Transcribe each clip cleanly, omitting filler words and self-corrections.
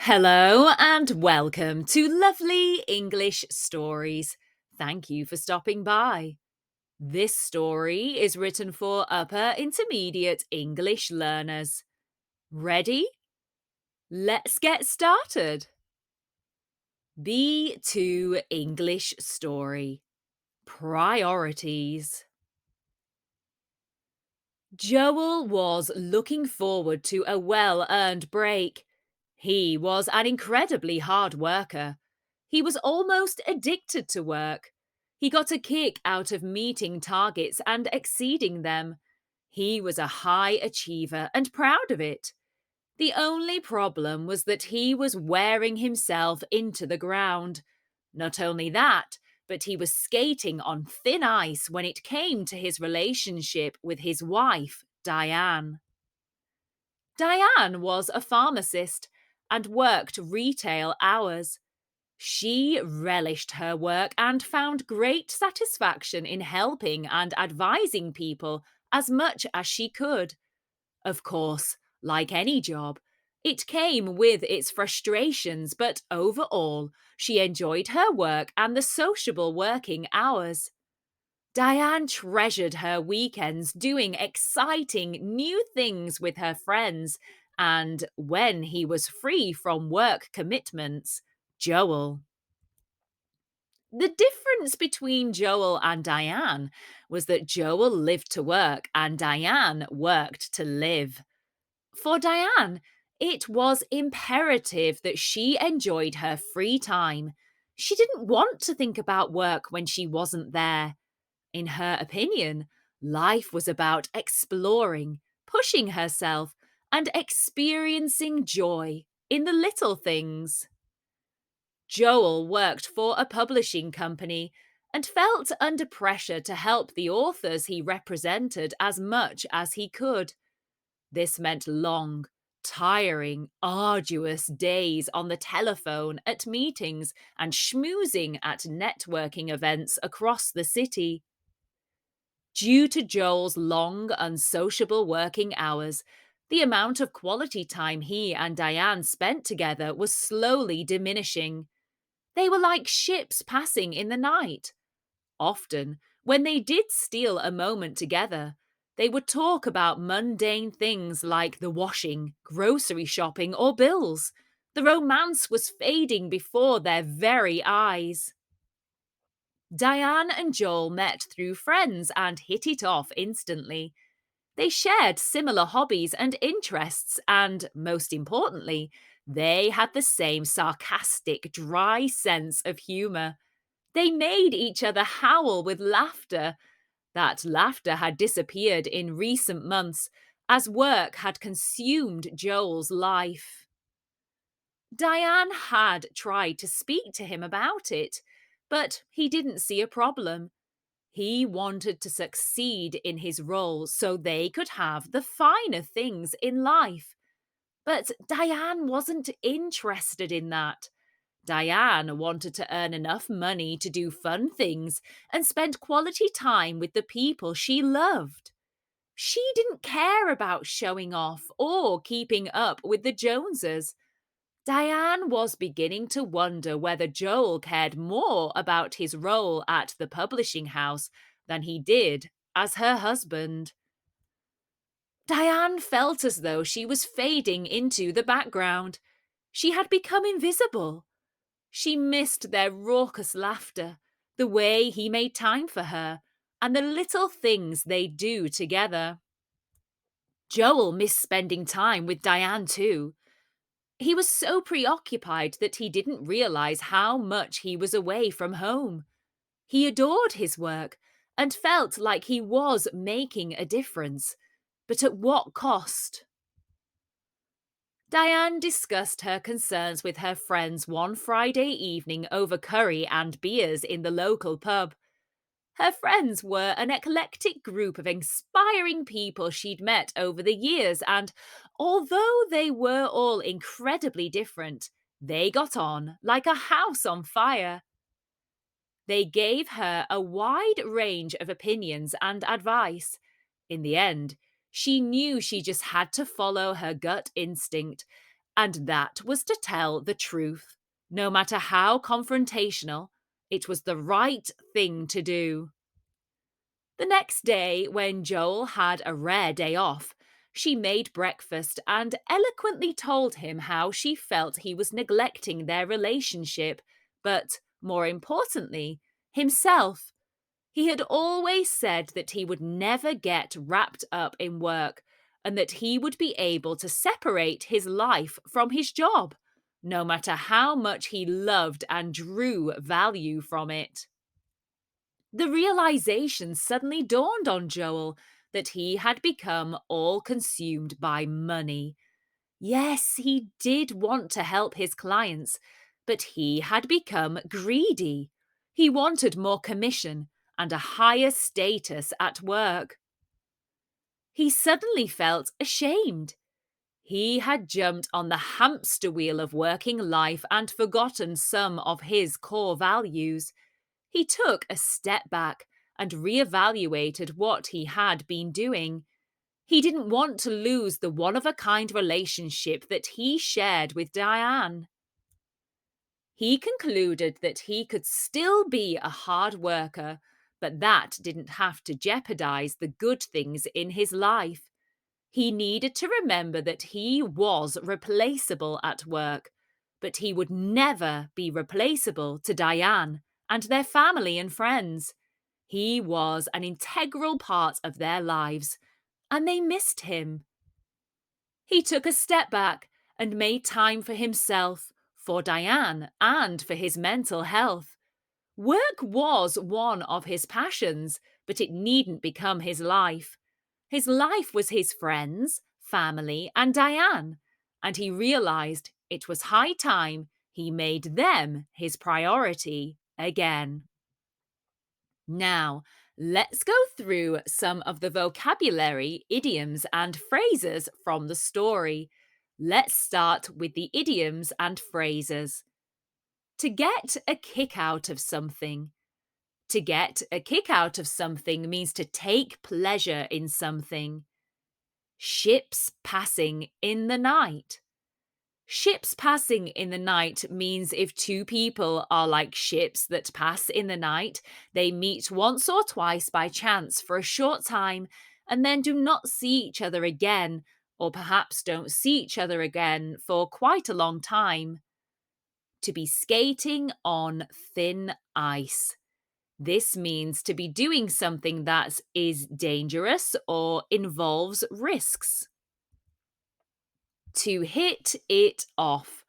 Hello and welcome to Lovely English Stories. Thank you for stopping by. This story is written for upper intermediate English learners. Ready? Let's get started. B2 English Story Priorities. Joel was looking forward to a well-earned break. He was an incredibly hard worker. He was almost addicted to work. He got a kick out of meeting targets and exceeding them. He was a high achiever and proud of it. The only problem was that he was wearing himself into the ground. Not only that, but he was skating on thin ice when it came to his relationship with his wife, Diane. Diane was a pharmacist and worked retail hours. She relished her work and found great satisfaction in helping and advising people as much as she could. Of course, like any job, it came with its frustrations, but overall, she enjoyed her work and the sociable working hours. Diane treasured her weekends doing exciting new things with her friends, and when he was free from work commitments, Joel. The difference between Joel and Diane was that Joel lived to work and Diane worked to live. For Diane, it was imperative that she enjoyed her free time. She didn't want to think about work when she wasn't there. In her opinion, life was about exploring, pushing herself, and experiencing joy in the little things. Joel worked for a publishing company and felt under pressure to help the authors he represented as much as he could. This meant long, tiring, arduous days on the telephone at meetings and schmoozing at networking events across the city. Due to Joel's long, unsociable working hours, the amount of quality time he and Diane spent together was slowly diminishing. They were like ships passing in the night. Often, when they did steal a moment together, they would talk about mundane things like the washing, grocery shopping, or bills. The romance was fading before their very eyes. Diane and Joel met through friends and hit it off instantly. They shared similar hobbies and interests, and most importantly, they had the same sarcastic, dry sense of humor. They made each other howl with laughter. That laughter had disappeared in recent months as work had consumed Joel's life. Diane had tried to speak to him about it, but he didn't see a problem. He wanted to succeed in his role so they could have the finer things in life. But Diane wasn't interested in that. Diane wanted to earn enough money to do fun things and spend quality time with the people she loved. She didn't care about showing off or keeping up with the Joneses. Diane was beginning to wonder whether Joel cared more about his role at the publishing house than he did as her husband. Diane felt as though she was fading into the background. She had become invisible. She missed their raucous laughter, the way he made time for her, and the little things they do together. Joel missed spending time with Diane too. He was so preoccupied that he didn't realize how much he was away from home. He adored his work and felt like he was making a difference, but at what cost? Diane discussed her concerns with her friends one Friday evening over curry and beers in the local pub. Her friends were an eclectic group of inspiring people she'd met over the years, and although they were all incredibly different, they got on like a house on fire. They gave her a wide range of opinions and advice. In the end, she knew she just had to follow her gut instinct, and that was to tell the truth. No matter how confrontational, it was the right thing to do. The next day, when Joel had a rare day off, she made breakfast and eloquently told him how she felt he was neglecting their relationship, but, more importantly, himself. He had always said that he would never get wrapped up in work and that he would be able to separate his life from his job, no matter how much he loved and drew value from it. The realization suddenly dawned on Joel that he had become all consumed by money. Yes, he did want to help his clients, but he had become greedy. He wanted more commission and a higher status at work. He suddenly felt ashamed. He had jumped on the hamster wheel of working life and forgotten some of his core values. He took a step back and reevaluated what he had been doing. He didn't want to lose the one of a kind relationship that he shared with Diane. He concluded that he could still be a hard worker, but that didn't have to jeopardize the good things in his life. He needed to remember that he was replaceable at work, but he would never be replaceable to Diane and their family and friends. He was an integral part of their lives, and they missed him. He took a step back and made time for himself, for Diane, and for his mental health. Work was one of his passions, but it needn't become his life. His life was his friends, family, and Diane, and he realized it was high time he made them his priority again. Now, let's go through some of the vocabulary, idioms, and phrases from the story. Let's start with the idioms and phrases. To get a kick out of something. To get a kick out of something means to take pleasure in something. Ships passing in the night. Ships passing in the night means if two people are like ships that pass in the night, they meet once or twice by chance for a short time and then do not see each other again, or perhaps don't see each other again for quite a long time. To be skating on thin ice. This means to be doing something that is dangerous or involves risks. To hit it off.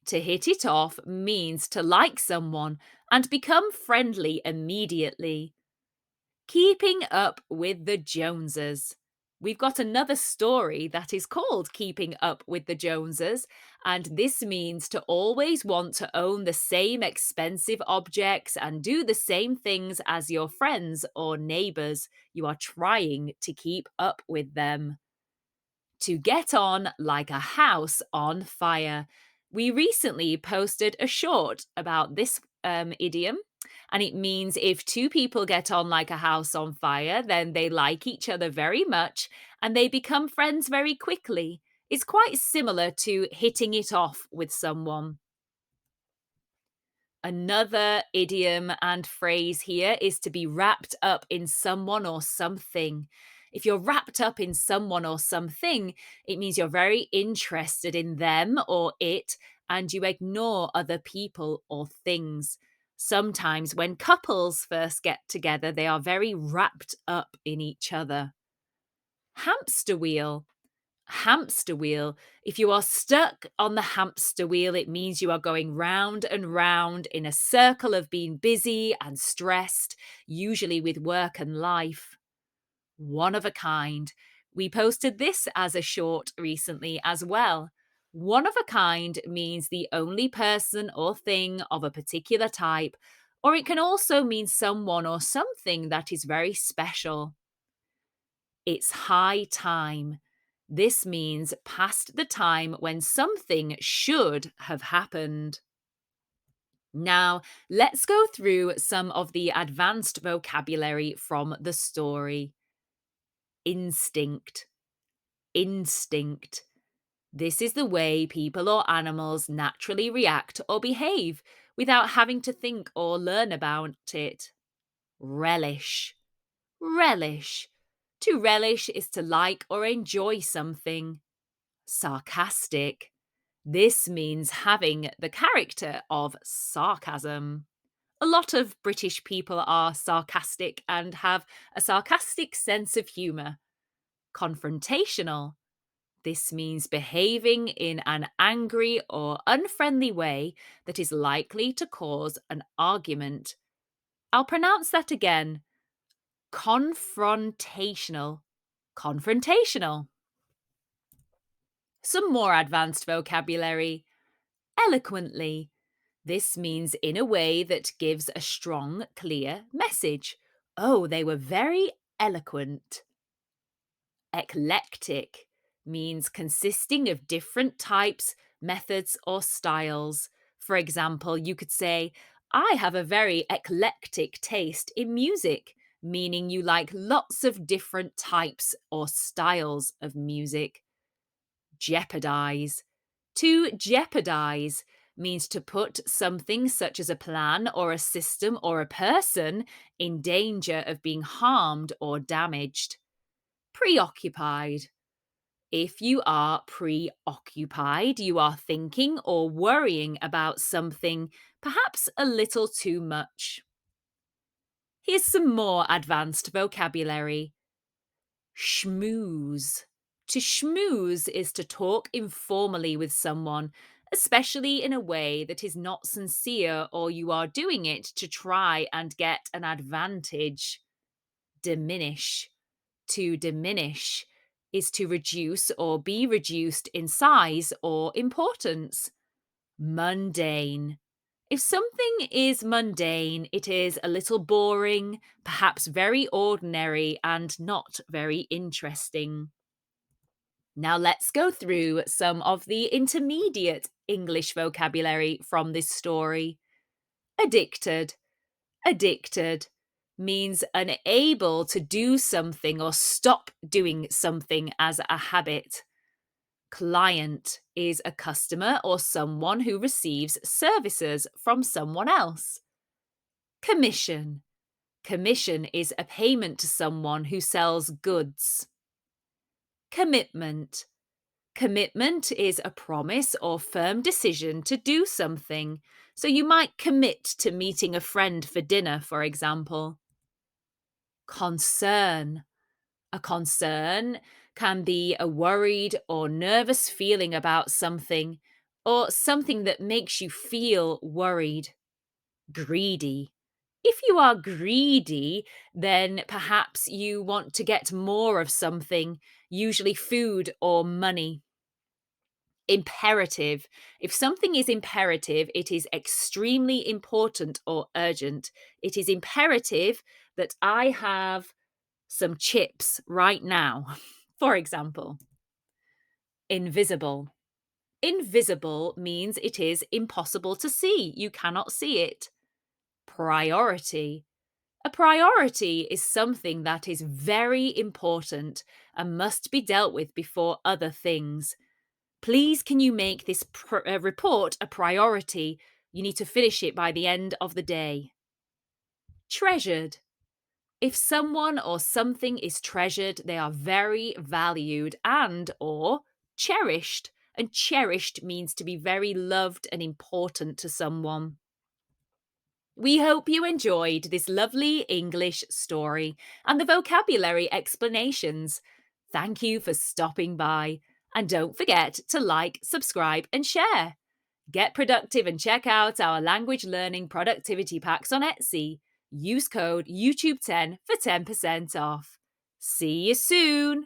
To hit it off means to like someone and become friendly immediately. Keeping up with the Joneses. We've got another story that is called Keeping Up with the Joneses, and this means to always want to own the same expensive objects and do the same things as your friends or neighbors. You are trying to keep up with them. To get on like a house on fire. We recently posted a short about this idiom, and it means if two people get on like a house on fire, then they like each other very much and they become friends very quickly. It's quite similar to hitting it off with someone. Another idiom and phrase here is to be wrapped up in someone or something. If you're wrapped up in someone or something, it means you're very interested in them or it, and you ignore other people or things. Sometimes, when couples first get together, they are very wrapped up in each other. Hamster wheel. Hamster wheel. If you are stuck on the hamster wheel, it means you are going round and round in a circle of being busy and stressed, usually with work and life. One of a kind. We posted this as a short recently as well. One of a kind means the only person or thing of a particular type, or it can also mean someone or something that is very special. It's high time. This means past the time when something should have happened. Now, let's go through some of the advanced vocabulary from the story. Instinct. Instinct. This is the way people or animals naturally react or behave without having to think or learn about it. Relish. Relish. To relish is to like or enjoy something. Sarcastic. This means having the character of sarcasm. A lot of British people are sarcastic and have a sarcastic sense of humour. Confrontational. This means behaving in an angry or unfriendly way that is likely to cause an argument. I'll pronounce that again. Confrontational. Confrontational. Some more advanced vocabulary. Eloquently. This means in a way that gives a strong, clear message. Oh, they were very eloquent. Eclectic means consisting of different types, methods, or styles. For example, you could say, I have a very eclectic taste in music, meaning you like lots of different types or styles of music. Jeopardize. To jeopardize means to put something such as a plan or a system or a person in danger of being harmed or damaged. Preoccupied. If you are preoccupied, you are thinking or worrying about something, perhaps a little too much. Here's some more advanced vocabulary. Schmooze. To schmooze is to talk informally with someone, especially in a way that is not sincere or you are doing it to try and get an advantage. Diminish. To diminish is to reduce or be reduced in size or importance. Mundane. If something is mundane, it is a little boring, perhaps very ordinary, and not very interesting. Now let's go through some of the intermediate English vocabulary from this story. Addicted. Addicted means unable to do something or stop doing something as a habit. Client is a customer or someone who receives services from someone else. Commission. Commission is a payment to someone who sells goods. Commitment. Commitment is a promise or firm decision to do something. So you might commit to meeting a friend for dinner, for example. Concern. A concern can be a worried or nervous feeling about something, or something that makes you feel worried. Greedy. If you are greedy, then perhaps you want to get more of something, usually food or money. Imperative. If something is imperative, it is extremely important or urgent. It is imperative that I have some chips right now, for example. Invisible. Invisible means it is impossible to see. You cannot see it. Priority. A priority is something that is very important and must be dealt with before other things. Please, can you make this report a priority? You need to finish it by the end of the day. Treasured. If someone or something is treasured, they are very valued and or cherished. And cherished means to be very loved and important to someone. We hope you enjoyed this lovely English story and the vocabulary explanations. Thank you for stopping by. And don't forget to like, subscribe, and share. Get productive and check out our language learning productivity packs on Etsy. Use code YouTube10 for 10% off. See you soon!